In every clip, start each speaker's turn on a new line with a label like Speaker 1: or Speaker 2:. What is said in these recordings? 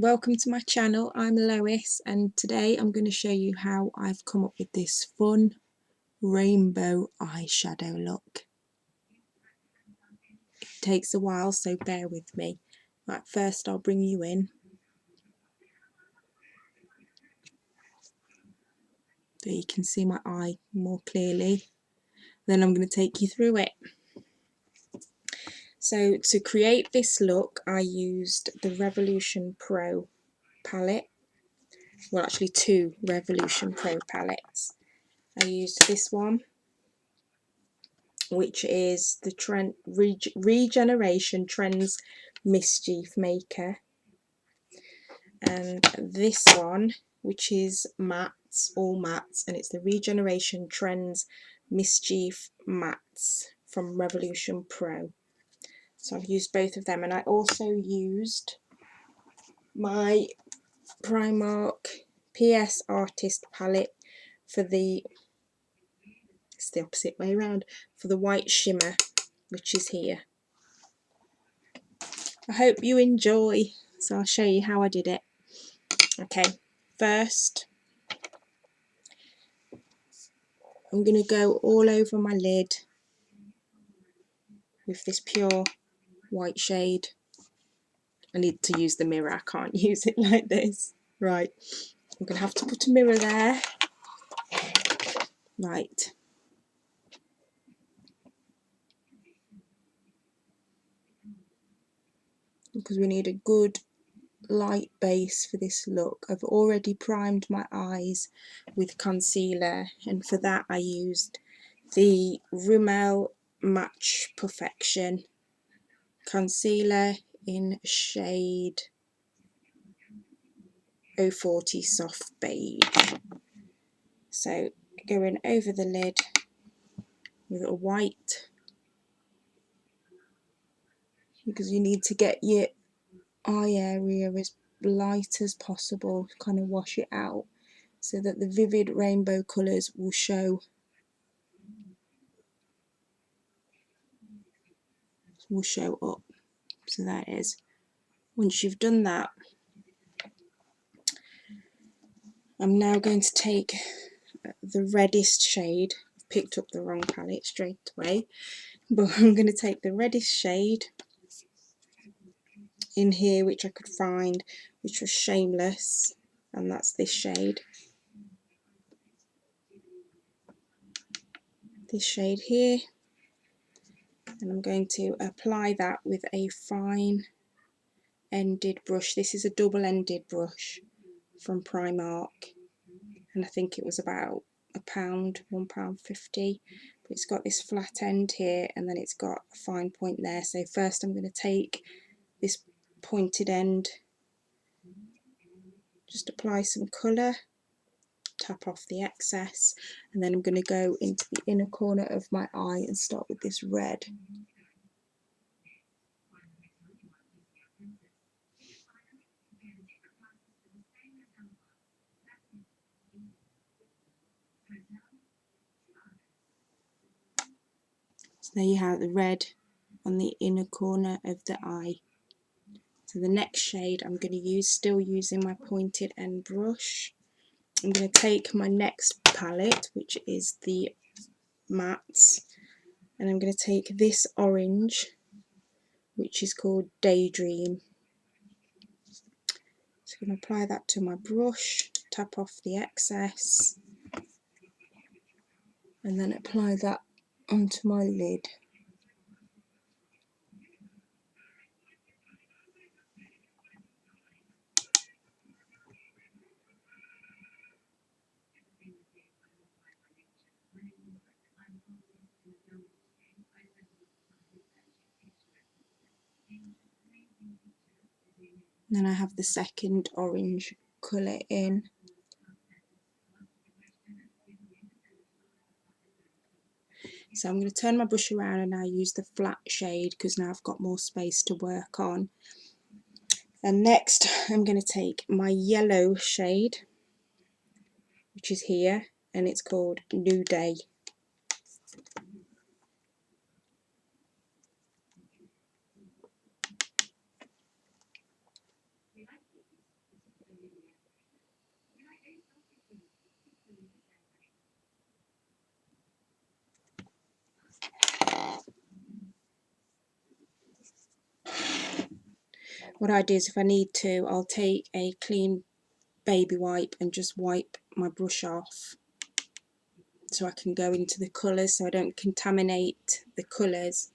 Speaker 1: Welcome to my channel. I'm Lois and today I'm going to show you how I've come up with this fun rainbow eyeshadow look. It takes a while, so bear with me. Right, first I'll bring you in so you can see my eye more clearly. Then I'm going to take you through it. So to create this look I used the Revolution Pro palette. Well, actually two Revolution Pro palettes. I used this one, which is the Regeneration Trends Mischief Maker, and this one, which is mattes, all mattes, and it's the Regeneration Trends Mischief Mattes from Revolution Pro. So I've used both of them, and I also used my Primark PS Artist palette for the, it's the opposite way around, for the white shimmer, which is here. I hope you enjoy, so I'll show you how I did it. Okay, first I'm going to go all over my lid with this pure white shade. I need to use the mirror, I can't use it like this. Right, I'm going to have to put a mirror there. Right. Because we need a good light base for this look. I've already primed my eyes with concealer, and for that I used the Rimmel Match Perfection concealer in shade 040 Soft Beige. So going over the lid with a white, because you need to get your eye area as light as possible, kind of wash it out so that the vivid rainbow colours will show up. So that is, once you've done that, I'm now going to take the reddest shade. I've picked up the wrong palette straight away, but I'm going to take the reddest shade in here which I could find, which was Shameless, and that's this shade. This shade here, and I'm going to apply that with a fine ended brush. This is a double ended brush from Primark, and I think it was about £1, £1.50, but it's got this flat end here and then it's got a fine point there. So first I'm going to take this pointed end, just apply some colour, tap off the excess, and then I'm going to go into the inner corner of my eye and start with this red. So there you have the red on the inner corner of the eye. So the next shade I'm going to use, still using my pointed end brush, I'm going to take my next palette, which is the mattes, and I'm going to take this orange, which is called Daydream. So I'm going to apply that to my brush, tap off the excess, and then apply that onto my lid. Then I have the second orange colour in. So I'm going to turn my brush around and now use the flat shade because now I've got more space to work on. And next I'm going to take my yellow shade, which is here, and it's called New Day. What I do is if I need to, I'll take a clean baby wipe and just wipe my brush off so I can go into the colours, so I don't contaminate the colours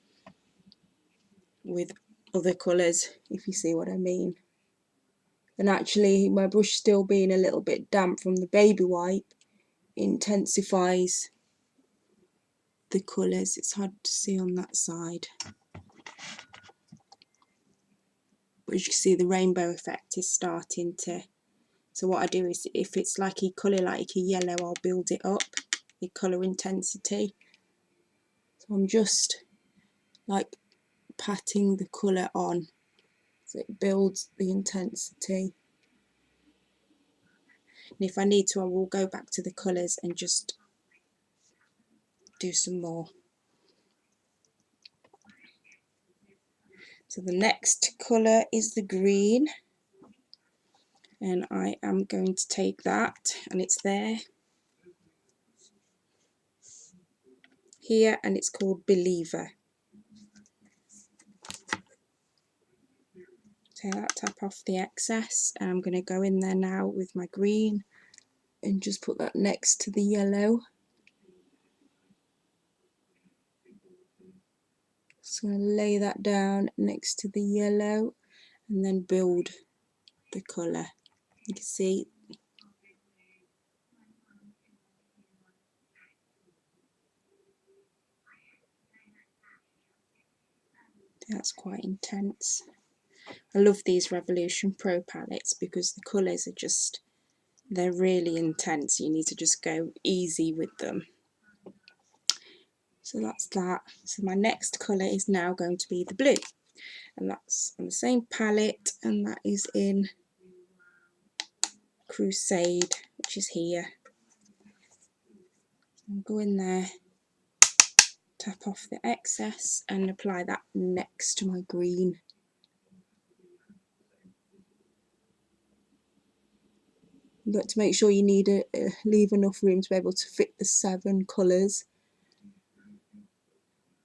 Speaker 1: with other colours, if you see what I mean. And actually my brush still being a little bit damp from the baby wipe intensifies the colours. It's hard to see on that side, but as you can see the rainbow effect is starting to. So what I do is if it's like a colour like a yellow, I'll build it up, the colour intensity. So I'm just like patting the colour on so it builds the intensity. And if I need to, I will go back to the colours and just do some more. So the next colour is the green, and I am going to take that, and it's there here, and it's called Believer. Take that, tap off the excess, and I'm going to go in there now with my green and just put that next to the yellow. So I'm going to lay that down next to the yellow and then build the colour. You can see that's quite intense. I love these Revolution Pro palettes because the colours are just, they're really intense. You need to just go easy with them. So that's that. So my next colour is now going to be the blue, and that's on the same palette, and that is in Crusade, which is here. I'll go in there, tap off the excess and apply that next to my green. You've got to make sure you need leave enough room to be able to fit the 7 colours,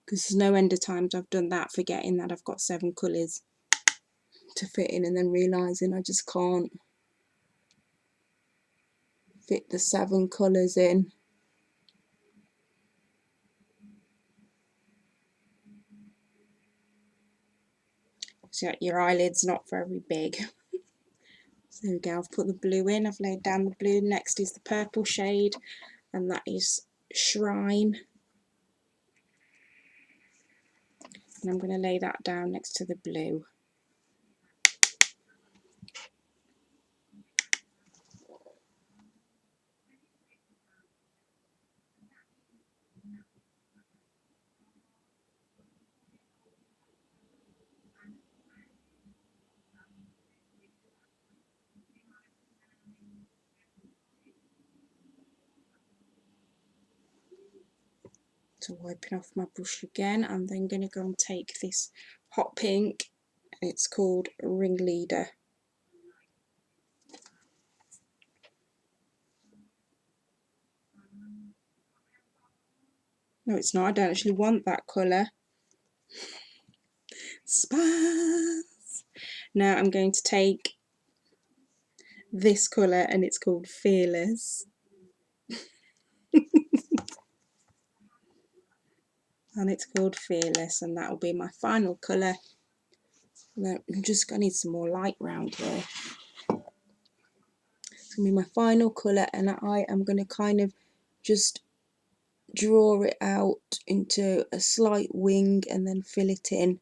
Speaker 1: because there's no end of times I've done that forgetting that I've got 7 colours to fit in and then realising I just can't fit the 7 colours in. So your eyelid's not very big. So there we go, I've put the blue in, I've laid down the blue. Next is the purple shade, and that is Shrine. And I'm going to lay that down next to the blue. So wiping off my brush again, I'm then going to go and take this hot pink, and it's called Ringleader. No, it's not, I don't actually want that colour. Spaz! Now I'm going to take this colour, and it's called Fearless. And it's called Fearless, and that will be my final colour. I'm just going to need some more light round here. It's going to be my final colour, and I am going to kind of just draw it out into a slight wing and then fill it in.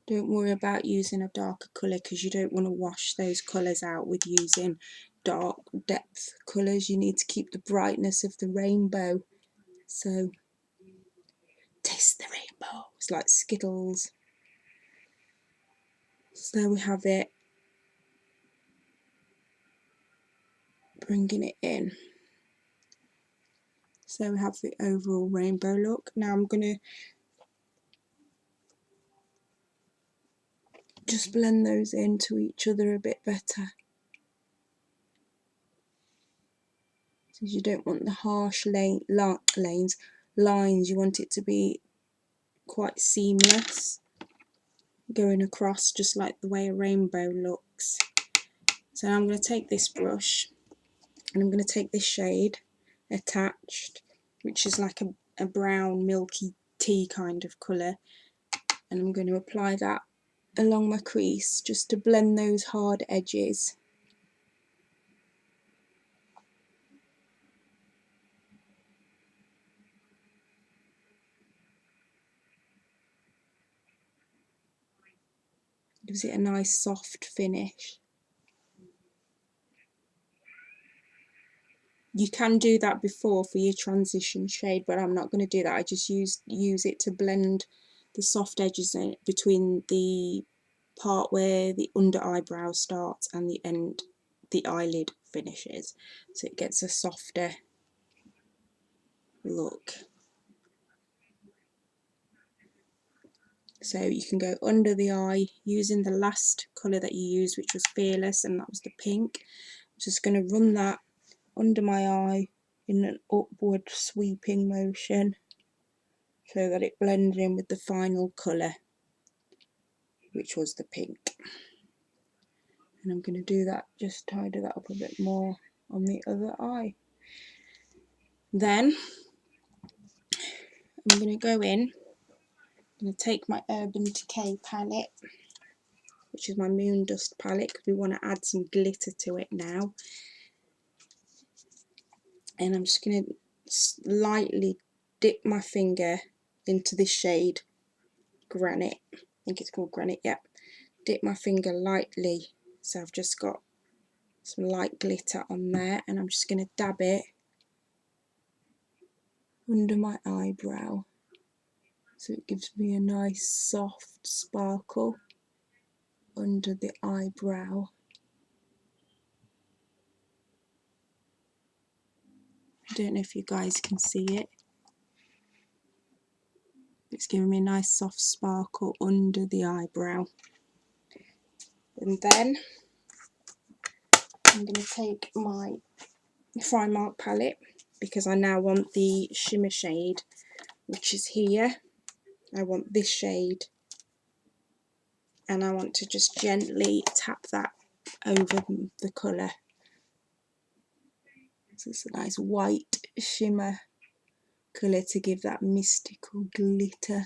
Speaker 1: Don't worry about using a darker colour, because you don't want to wash those colours out with using dark depth colours. You need to keep the brightness of the rainbow. So taste the rainbow. It's like Skittles. So there we have it. Bringing it in. So we have the overall rainbow look. Now I'm going to just blend those into each other a bit better. Because you don't want the harsh lines, you want it to be quite seamless, going across just like the way a rainbow looks. So I'm going to take this brush and I'm going to take this shade attached, which is like a brown milky tea kind of colour, and I'm going to apply that along my crease just to blend those hard edges. Gives it a nice soft finish. You can do that before for your transition shade, but I'm not going to do that. I just use it to blend the soft edges in between the part where the under eyebrow starts and the end, the eyelid finishes, so it gets a softer look. So you can go under the eye using the last colour that you used, which was Fearless, and that was the pink. I'm just going to run that under my eye in an upward sweeping motion so that it blends in with the final colour, which was the pink. And I'm going to do that, just tidy that up a bit more on the other eye. Then I'm going to go in, I'm going to take my Urban Decay palette, which is my Moondust palette, because we want to add some glitter to it now. And I'm just going to lightly dip my finger into this shade, Granite. I think it's called Granite, yep. Dip my finger lightly, so I've just got some light glitter on there, and I'm just going to dab it under my eyebrow so it gives me a nice soft sparkle under the eyebrow. I don't know if you guys can see it. It's giving me a nice soft sparkle under the eyebrow. And then I'm going to take my primark palette, because I now want the shimmer shade, which is here. I want this shade, and I want to just gently tap that over the colour. So it's a nice white shimmer colour to give that mystical glitter.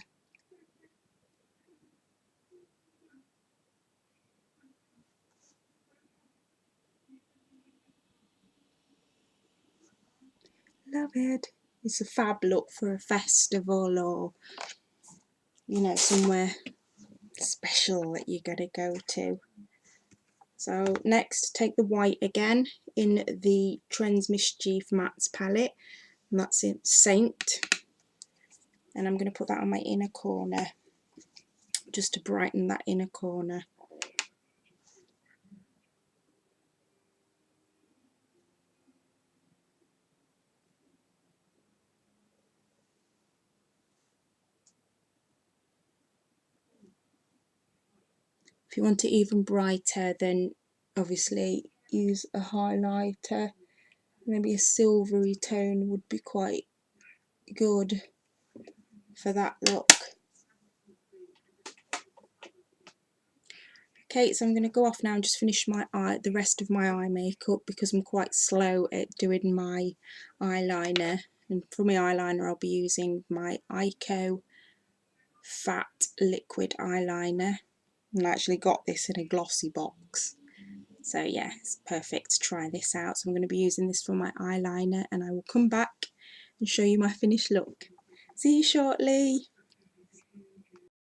Speaker 1: Love it. It's a fab look for a festival, or you know, somewhere special that you're going to go to. So next, take the white again in the Trends Mischief Mattes palette, and that's in Saint, and I'm going to put that on my inner corner just to brighten that inner corner. If you want it even brighter, then obviously use a highlighter. Maybe a silvery tone would be quite good for that look. Okay, so I'm going to go off now and just finish the rest of my eye makeup, because I'm quite slow at doing my eyeliner. And for my eyeliner, I'll be using my Fat Liquid Eyeliner. And I actually got this in a glossybox. So yeah, it's perfect to try this out. So I'm going to be using this for my eyeliner, and I will come back and show you my finished look. See you shortly.